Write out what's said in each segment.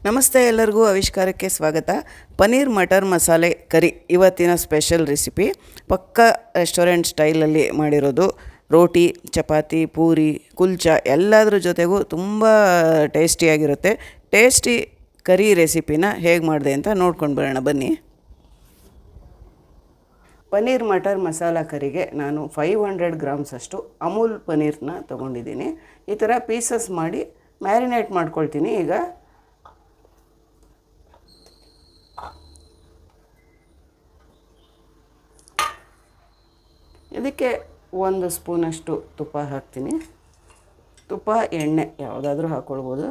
ನಮಸ್ತೆ ಎಲ್ಲರಿಗೂ ಆವಿಷ್ಕಾರಕ್ಕೆ ಸ್ವಾಗತ. ಪನ್ನೀರ್ ಮಟರ್ ಮಸಾಲೆ ಕರಿ ಇವತ್ತಿನ ಸ್ಪೆಷಲ್ ರೆಸಿಪಿ. ಪಕ್ಕಾ ರೆಸ್ಟೋರೆಂಟ್ ಸ್ಟೈಲಲ್ಲಿ ಮಾಡಿರೋದು. ರೋಟಿ, ಚಪಾತಿ, ಪೂರಿ, ಕುಲ್ಚಾ ಎಲ್ಲದ್ರ ಜೊತೆಗೂ ತುಂಬ ಟೇಸ್ಟಿಯಾಗಿರುತ್ತೆ. ಟೇಸ್ಟಿ ಕರಿ ರೆಸಿಪಿನ ಹೇಗೆ ಮಾಡಿದೆ ಅಂತ ನೋಡ್ಕೊಂಡು ಬರೋಣ ಬನ್ನಿ. ಪನ್ನೀರ್ ಮಟರ್ ಮಸಾಲ ಕರಿಗೆ ನಾನು 500 ಗ್ರಾಮ್ಸಷ್ಟು ಅಮೂಲ್ ಪನ್ನೀರನ್ನ ತೊಗೊಂಡಿದ್ದೀನಿ. ಈ ಥರ ಪೀಸಸ್ ಮಾಡಿ ಮ್ಯಾರಿನೇಟ್ ಮಾಡ್ಕೊಳ್ತೀನಿ. ಈಗ ಇದಕ್ಕೆ 1 ಸ್ಪೂನಷ್ಟು ತುಪ್ಪ ಹಾಕ್ತೀನಿ. ತುಪ್ಪ, ಎಣ್ಣೆ ಯಾವುದಾದ್ರೂ ಹಾಕ್ಕೊಳ್ಬೋದು.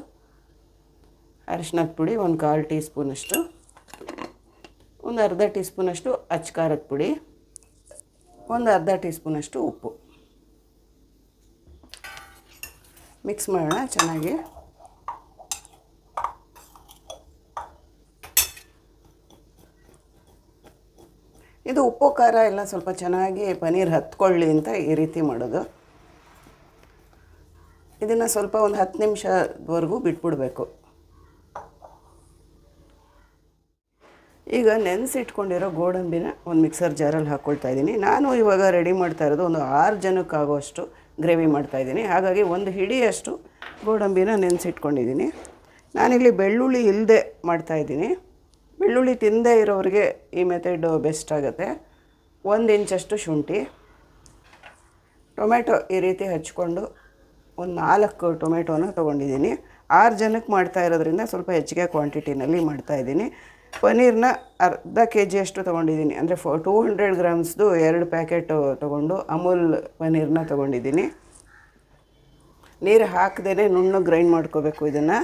ಅರಿಶಿನದ ಪುಡಿ 1/4 ಟೀ ಸ್ಪೂನಷ್ಟು, ಒಂದು ಅರ್ಧ ಟೀ ಸ್ಪೂನಷ್ಟು ಅಚ್ಕಾರದ ಪುಡಿ, ಒಂದು ಅರ್ಧ ಟೀ ಸ್ಪೂನಷ್ಟು ಉಪ್ಪು. ಮಿಕ್ಸ್ ಮಾಡೋಣ ಚೆನ್ನಾಗಿ. ಇದು ಉಪ್ಪು ಖಾರ ಎಲ್ಲ ಸ್ವಲ್ಪ ಚೆನ್ನಾಗಿ ಪನ್ನೀರ್ ಹತ್ಕೊಳ್ಳಿ ಅಂತ ಈ ರೀತಿ ಮಾಡೋದು. ಇದನ್ನು ಸ್ವಲ್ಪ ಒಂದು 10 ನಿಮಿಷದವರೆಗೂ ಬಿಟ್ಬಿಡಬೇಕು. ಈಗ ನೆನೆಸಿಟ್ಕೊಂಡಿರೋ ಗೋಡಂಬಿನ ಒಂದು ಮಿಕ್ಸರ್ ಜಾರಲ್ಲಿ ಹಾಕ್ಕೊಳ್ತಾ ಇದ್ದೀನಿ. ನಾನು ಇವಾಗ ರೆಡಿ ಮಾಡ್ತಾ ಇರೋದು ಒಂದು 6 ಜನಕ್ಕಾಗೋಷ್ಟು ಗ್ರೇವಿ ಮಾಡ್ತಾಯಿದ್ದೀನಿ. ಹಾಗಾಗಿ ಒಂದು ಹಿಡಿಯಷ್ಟು ಗೋಡಂಬಿನ ನೆನೆಸಿಟ್ಕೊಂಡಿದ್ದೀನಿ. ನಾನಿಲ್ಲಿ ಬೆಳ್ಳುಳ್ಳಿ ಇಲ್ಲದೆ ಮಾಡ್ತಾಯಿದ್ದೀನಿ. ಬೆಳ್ಳುಳ್ಳಿ ತಿನ್ನದೇ ಇರೋರಿಗೆ ಈ ಮೆಥಡ್ ಬೆಸ್ಟ್ ಆಗುತ್ತೆ. 1 ಇಂಚಷ್ಟು ಶುಂಠಿ, ಟೊಮೆಟೊ ಈ ರೀತಿ ಹಚ್ಕೊಂಡು ಒಂದು 4 ಟೊಮೆಟೊನ ತೊಗೊಂಡಿದ್ದೀನಿ. 6 ಜನಕ್ಕೆ ಮಾಡ್ತಾ ಇರೋದ್ರಿಂದ ಸ್ವಲ್ಪ ಹೆಚ್ಚಿಗೆ ಕ್ವಾಂಟಿಟಿನಲ್ಲಿ ಮಾಡ್ತಾಯಿದ್ದೀನಿ. ಪನ್ನೀರನ್ನ ಅರ್ಧ ಕೆಜಿಯಷ್ಟು ತೊಗೊಂಡಿದ್ದೀನಿ. ಅಂದರೆ 200 ಗ್ರಾಮ್ಸ್ದು 2 ಪ್ಯಾಕೆಟು ತೊಗೊಂಡು ಅಮೂಲ್ ಪನ್ನೀರನ್ನ ತೊಗೊಂಡಿದ್ದೀನಿ. ನೀರು ಹಾಕದೇ ನುಣ್ಣಗೆ ಗ್ರೈಂಡ್ ಮಾಡ್ಕೋಬೇಕು. ಇದನ್ನು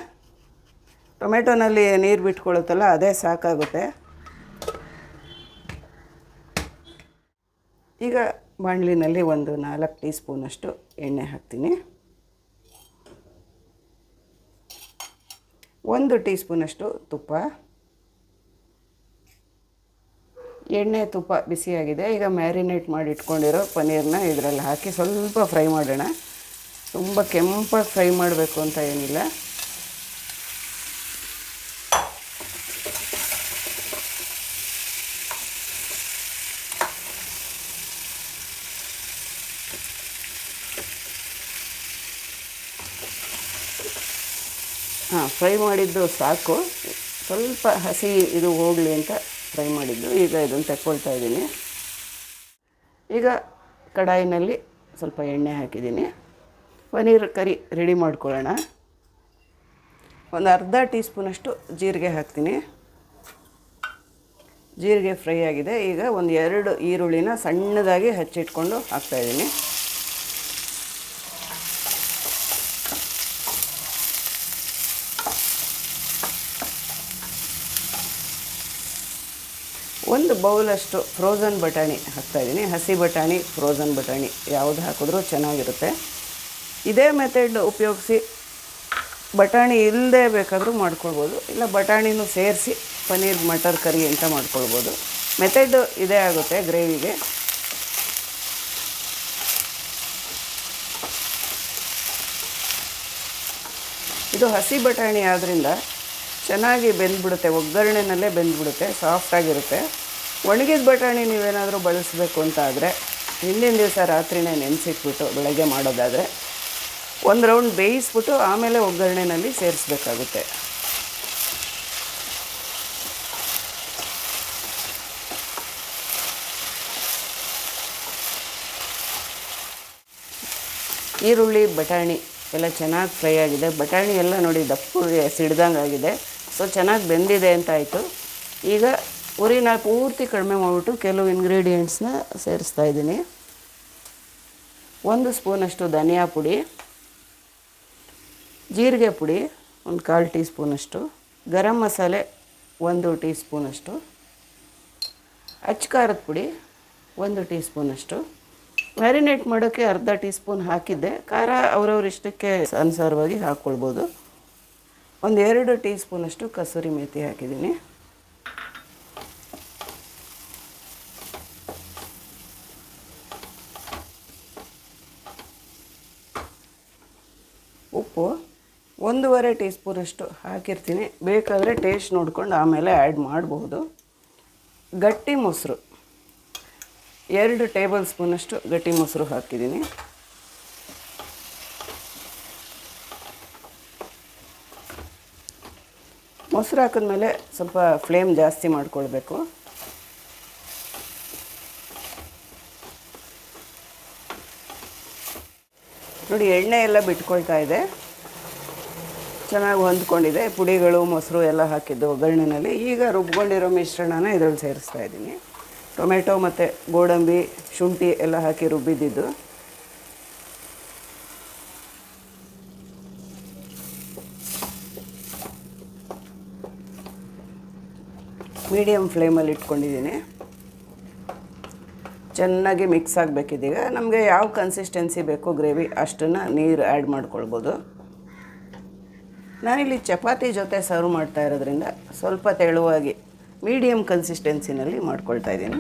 ಟೊಮೆಟೊನಲ್ಲಿ ನೀರು ಬಿಟ್ಕೊಳ್ಳುತ್ತಲ್ಲ, ಅದೇ ಸಾಕಾಗುತ್ತೆ. ಈಗ ಬಾಣಲಿನಲ್ಲಿ ಒಂದು 4 ಟೀ ಸ್ಪೂನಷ್ಟು ಎಣ್ಣೆ ಹಾಕ್ತೀನಿ. 1 ಟೀ ಸ್ಪೂನಷ್ಟು ತುಪ್ಪ. ಎಣ್ಣೆ ತುಪ್ಪ ಬಿಸಿಯಾಗಿದೆ. ಈಗ ಮ್ಯಾರಿನೇಟ್ ಮಾಡಿ ಇಟ್ಕೊಂಡಿರೋ ಪನ್ನೀರನ್ನ ಇದರಲ್ಲಿ ಹಾಕಿ ಸ್ವಲ್ಪ ಫ್ರೈ ಮಾಡೋಣ. ತುಂಬ ಕೆಂಪಾಗಿ ಫ್ರೈ ಮಾಡಬೇಕು ಅಂತ ಏನಿಲ್ಲ. ಫ್ರೈ ಮಾಡಿದ್ದು ಸಾಕು. ಸ್ವಲ್ಪ ಹಸಿ ಇದು ಹೋಗಲಿ ಅಂತ ಫ್ರೈ ಮಾಡಿದ್ದು. ಈಗ ಇದನ್ನು ತೆಕ್ಕೊಳ್ತಾ ಇದ್ದೀನಿ. ಈಗ ಕಡಾಯಿನಲ್ಲಿ ಸ್ವಲ್ಪ ಎಣ್ಣೆ ಹಾಕಿದ್ದೀನಿ. ಪನ್ನೀರ್ ಕರಿ ರೆಡಿ ಮಾಡ್ಕೊಳ್ಳೋಣ. ಒಂದು ಅರ್ಧ ಟೀ ಸ್ಪೂನಷ್ಟು ಜೀರಿಗೆ ಹಾಕ್ತೀನಿ. ಜೀರಿಗೆ ಫ್ರೈ ಆಗಿದೆ. ಈಗ ಒಂದು 2 ಈರುಳ್ಳಿನ ಸಣ್ಣದಾಗಿ ಹಚ್ಚಿಟ್ಕೊಂಡು ಹಾಕ್ತಾಯಿದ್ದೀನಿ. ಒಂದು ಬೌಲಷ್ಟು ಫ್ರೋಝನ್ ಬಟಾಣಿ ಹಾಕ್ತಾಯಿದ್ದೀನಿ. ಹಸಿ ಬಟಾಣಿ, ಫ್ರೋಝನ್ ಬಟಾಣಿ ಯಾವುದು ಹಾಕಿದ್ರೂ ಚೆನ್ನಾಗಿರುತ್ತೆ. ಇದೇ ಮೆಥಡ್ ಉಪಯೋಗಿಸಿ ಬಟಾಣಿ ಇಲ್ಲದೆ ಬೇಕಾದರೂ ಮಾಡ್ಕೊಳ್ಬೋದು, ಇಲ್ಲ ಬಟಾಣಿನೂ ಸೇರಿಸಿ ಪನ್ನೀರ್ ಮಟರ್ ಕರಿ ಅಂತ ಮಾಡ್ಕೊಳ್ಬೋದು. ಮೆಥಡ್ ಇದೇ ಆಗುತ್ತೆ ಗ್ರೇವಿಗೆ. ಇದು ಹಸಿ ಬಟಾಣಿ ಆದ್ದರಿಂದ ಚೆನ್ನಾಗಿ ಬೆಂದ್ಬಿಡುತ್ತೆ, ಒಗ್ಗರಣೆನಲ್ಲೇ ಬೆಂದ್ಬಿಡುತ್ತೆ, ಸಾಫ್ಟಾಗಿರುತ್ತೆ. ಒಣಗಿದ ಬಟಾಣಿ ನೀವೇನಾದರೂ ಬಳಸಬೇಕು ಅಂತ ಆದರೆ ಹಿಂದಿನ ದಿವಸ ರಾತ್ರಿನೇ ನೆನೆಸಿಟ್ಬಿಟ್ಟು ಬೆಳಗ್ಗೆ ಮಾಡೋದಾದರೆ 1 ರೌಂಡ್ ಬೇಯಿಸ್ಬಿಟ್ಟು ಆಮೇಲೆ ಒಗ್ಗರಣೆನಲ್ಲಿ ಸೇರಿಸ್ಬೇಕಾಗುತ್ತೆ. ಈರುಳ್ಳಿ, ಬಟಾಣಿ ಎಲ್ಲ ಚೆನ್ನಾಗಿ ಫ್ರೈ ಆಗಿದೆ. ಬಟಾಣಿ ಎಲ್ಲ ನೋಡಿ ದಪ್ಪಗೆ ಸಿಡ್ದಂಗೆ ಆಗಿದೆ. ಸೊ ಚೆನ್ನಾಗಿ ಬೆಂದಿದೆ ಅಂತ ಆಯಿತು. ಈಗ ಉರಿನ ಪೂರ್ತಿ ಕಡಿಮೆ ಮಾಡಿಬಿಟ್ಟು ಕೆಲವು ಇಂಗ್ರೀಡಿಯೆಂಟ್ಸ್ನ ಸೇರಿಸ್ತಾ ಇದ್ದೀನಿ. 1 ಸ್ಪೂನಷ್ಟು ಧನಿಯಾ ಪುಡಿ, ಜೀರಿಗೆ ಪುಡಿ 1/4 ಟೀ ಸ್ಪೂನಷ್ಟು, ಗರಂ ಮಸಾಲೆ 1 ಟೀ ಸ್ಪೂನಷ್ಟು, ಅಚ್ಕಾರದ ಪುಡಿ 1 ಟೀ ಸ್ಪೂನಷ್ಟು. ಮ್ಯಾರಿನೇಟ್ ಮಾಡೋಕ್ಕೆ ಅರ್ಧ ಟೀ ಸ್ಪೂನ್ ಹಾಕಿದ್ದೆ. ಖಾರ ಅವರವ್ರ ಇಷ್ಟಕ್ಕೆ ಅನುಸಾರವಾಗಿ ಹಾಕ್ಕೊಳ್ಬೋದು. 2 ಟೀ ಸ್ಪೂನಷ್ಟು ಕಸೂರಿ ಮೇಥಿ ಹಾಕಿದ್ದೀನಿ. ಉಪ್ಪು 1 ಒಂದೂವರೆ ಟೀ ಸ್ಪೂನಷ್ಟು ಹಾಕಿರ್ತೀನಿ. ಬೇಕಾದರೆ ಟೇಸ್ಟ್ ನೋಡ್ಕೊಂಡು ಆಮೇಲೆ ಆ್ಯಡ್ ಮಾಡಬಹುದು. ಗಟ್ಟಿ ಮೊಸರು 2 ಟೇಬಲ್ ಸ್ಪೂನಷ್ಟು ಗಟ್ಟಿ ಮೊಸರು ಹಾಕಿದ್ದೀನಿ. ಮೊಸರು ಹಾಕಿದ್ಮೇಲೆ ಸ್ವಲ್ಪ ಫ್ಲೇಮ್ ಜಾಸ್ತಿ ಮಾಡ್ಕೊಳ್ಬೇಕು. ನೋಡಿ, ಎಣ್ಣೆ ಎಲ್ಲ ಬಿಟ್ಕೊಳ್ತಾ ಇದೆ, ಚೆನ್ನಾಗಿ ಹೊಂದ್ಕೊಂಡಿದೆ. ಪುಡಿಗಳು ಮೊಸರು ಎಲ್ಲ ಹಾಕಿದ್ದು ಒಗ್ಗರಣೆಯಲ್ಲಿ. ಈಗ ರುಬ್ಕೊಂಡಿರೋ ಮಿಶ್ರಣನ ಇದರಲ್ಲಿ ಸೇರಿಸ್ತಾ ಇದ್ದೀನಿ. ಟೊಮೆಟೊ ಮತ್ತು ಗೋಡಂಬಿ, ಶುಂಠಿ ಎಲ್ಲ ಹಾಕಿ ರುಬ್ಬಿದ್ದು. ಮೀಡಿಯಮ್ ಫ್ಲೇಮಲ್ಲಿ ಇಟ್ಕೊಂಡಿದ್ದೀನಿ. ಚೆನ್ನಾಗಿ ಮಿಕ್ಸ್ ಆಗಬೇಕಿದೀಗ. ನಮಗೆ ಯಾವ ಕನ್ಸಿಸ್ಟೆನ್ಸಿ ಬೇಕೋ ಗ್ರೇವಿ ಅಷ್ಟನ್ನು ನೀರು ಆ್ಯಡ್ ಮಾಡ್ಕೊಳ್ಬೋದು. ನಾನಿಲ್ಲಿ ಚಪಾತಿ ಜೊತೆ ಸರ್ವ್ ಮಾಡ್ತಾ ಇರೋದ್ರಿಂದ ಸ್ವಲ್ಪ ತೆಳುವಾಗಿ ಮೀಡಿಯಮ್ ಕನ್ಸಿಸ್ಟೆನ್ಸಿನಲ್ಲಿ ಮಾಡ್ಕೊಳ್ತಾ ಇದ್ದೀನಿ.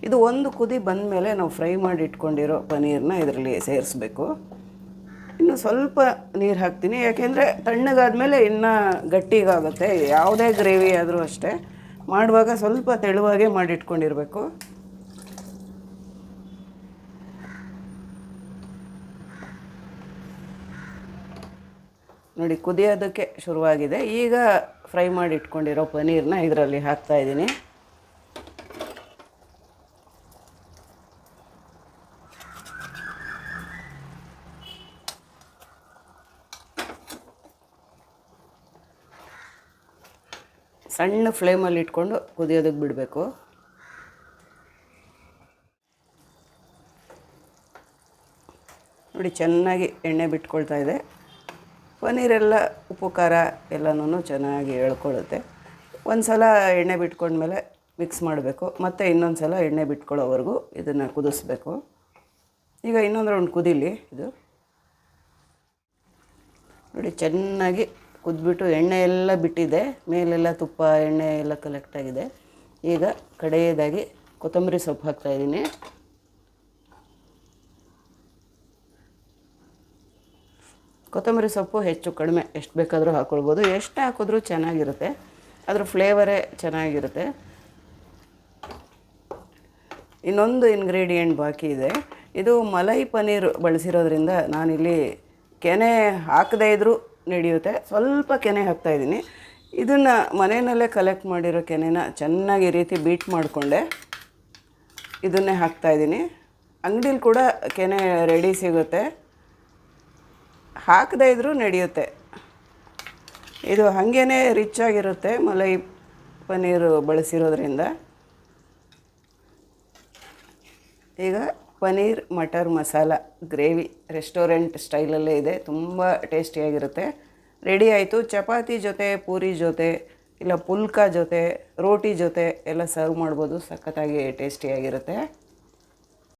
ಇದು ಒಂದು ಕುದಿ ಬಂದ ಮೇಲೆ ನಾವು ಫ್ರೈ ಮಾಡಿ ಇಟ್ಕೊಂಡಿರೋ ಪನ್ನೀರನ್ನ ಇದರಲ್ಲಿ ಸೇರಿಸ್ಬೇಕು. ಇನ್ನು ಸ್ವಲ್ಪ ನೀರು ಹಾಕ್ತೀನಿ, ಯಾಕೆಂದರೆ ತಣ್ಣಗಾದ್ಮೇಲೆ ಇನ್ನೂ ಗಟ್ಟಿಗಾಗುತ್ತೆ. ಯಾವುದೇ ಗ್ರೇವಿ ಆದರೂ ಅಷ್ಟೇ, ಮಾಡುವಾಗ ಸ್ವಲ್ಪ ತೆಳುವಾಗೇ ಮಾಡಿಟ್ಕೊಂಡಿರಬೇಕು. ನೋಡಿ, ಕುದಿಯೋದಕ್ಕೆ ಶುರುವಾಗಿದೆ. ಈಗ ಫ್ರೈ ಮಾಡಿ ಇಟ್ಕೊಂಡಿರೋ ಪನ್ನೀರನ್ನ ಇದರಲ್ಲಿ ಹಾಕ್ತಾಯಿದ್ದೀನಿ. ಸಣ್ಣ ಫ್ಲೇಮಲ್ಲಿ ಇಟ್ಕೊಂಡು ಕುದಿಯೋದಕ್ಕೆ ಬಿಡಬೇಕು. ನೋಡಿ, ಚೆನ್ನಾಗಿ ಎಣ್ಣೆ ಬಿಟ್ಕೊಳ್ತಾ ಇದೆ. ಪನ್ನೀರೆಲ್ಲ ಉಪ್ಪು ಖಾರ ಎಲ್ಲನೂ ಚೆನ್ನಾಗಿ ಎಳ್ಕೊಳ್ಳುತ್ತೆ. ಒಂದು ಸಲ ಎಣ್ಣೆ ಬಿಟ್ಕೊಂಡ್ಮೇಲೆ ಮಿಕ್ಸ್ ಮಾಡಬೇಕು, ಮತ್ತು ಇನ್ನೊಂದು ಸಲ ಎಣ್ಣೆ ಬಿಟ್ಕೊಳ್ಳೋವರೆಗೂ ಇದನ್ನು ಕುದಿಸ್ಬೇಕು. ಈಗ ಇನ್ನೊಂದು ರೌಂಡ್ ಕುದೀಲಿ ಇದು. ನೋಡಿ, ಚೆನ್ನಾಗಿ ಕುದ್ಬಿಟ್ಟು ಎಣ್ಣೆ ಎಲ್ಲ ಬಿಟ್ಟಿದೆ, ಮೇಲೆಲ್ಲ ತುಪ್ಪ ಎಣ್ಣೆ ಎಲ್ಲ ಕಲೆಕ್ಟ್ ಆಗಿದೆ. ಈಗ ಕಡೆಯದಾಗಿ ಕೊತ್ತಂಬರಿ ಸೊಪ್ಪು ಹಾಕ್ತಾಯಿದ್ದೀನಿ. ಕೊತ್ತಂಬರಿ ಸೊಪ್ಪು ಹೆಚ್ಚು ಕಡಿಮೆ ಎಷ್ಟು ಬೇಕಾದರೂ ಹಾಕ್ಕೊಳ್ಬೋದು. ಎಷ್ಟು ಹಾಕಿದ್ರೂ ಚೆನ್ನಾಗಿರುತ್ತೆ, ಅದ್ರ ಫ್ಲೇವರೇ ಚೆನ್ನಾಗಿರುತ್ತೆ. ಇನ್ನೊಂದು ಇಂಗ್ರೀಡಿಯೆಂಟ್ ಬಾಕಿ ಇದೆ. ಇದು ಮಲೈ ಪನ್ನೀರ್ ಬಳಸಿರೋದ್ರಿಂದ ನಾನಿಲ್ಲಿ ಕೆನೆ ಹಾಕದೇ ಇದ್ದರೂ ನಡೆಯುತ್ತೆ. ಸ್ವಲ್ಪ ಕೆನೆ ಹಾಕ್ತಾಯಿದ್ದೀನಿ. ಇದನ್ನು ಮನೆಯಲ್ಲೇ ಕಲೆಕ್ಟ್ ಮಾಡಿರೋ ಕೆನೆನ ಚೆನ್ನಾಗಿ ಈ ರೀತಿ ಬೀಟ್ ಮಾಡಿಕೊಂಡೆ ಇದನ್ನೇ ಹಾಕ್ತಾಯಿದ್ದೀನಿ. ಅಂಗಡೀಲಿ ಕೂಡ ಕೆನೆ ರೆಡಿ ಸಿಗುತ್ತೆ, ಹಾಕದೇ ಇದ್ದರೂ ನಡೆಯುತ್ತೆ. ಇದು ಹಾಗೇ ರಿಚ್ ಆಗಿರುತ್ತೆ ಮಲೈ ಪನ್ನೀರು ಬಳಸಿರೋದ್ರಿಂದ. ಈಗ ಪನ್ನೀರ್ ಮಟರ್ ಮಸಾಲ ಗ್ರೇವಿ ರೆಸ್ಟೋರೆಂಟ್ ಸ್ಟೈಲಲ್ಲೇ ಇದೆ, ತುಂಬ ಟೇಸ್ಟಿಯಾಗಿರುತ್ತೆ. ರೆಡಿ ಆಯಿತು. ಚಪಾತಿ ಜೊತೆ, ಪೂರಿ ಜೊತೆ, ಇಲ್ಲ ಪುಲ್ಕ ಜೊತೆ, ರೋಟಿ ಜೊತೆ ಎಲ್ಲ ಸರ್ವ್ ಮಾಡ್ಬೋದು. ಸಖತ್ತಾಗಿ ಟೇಸ್ಟಿಯಾಗಿರುತ್ತೆ.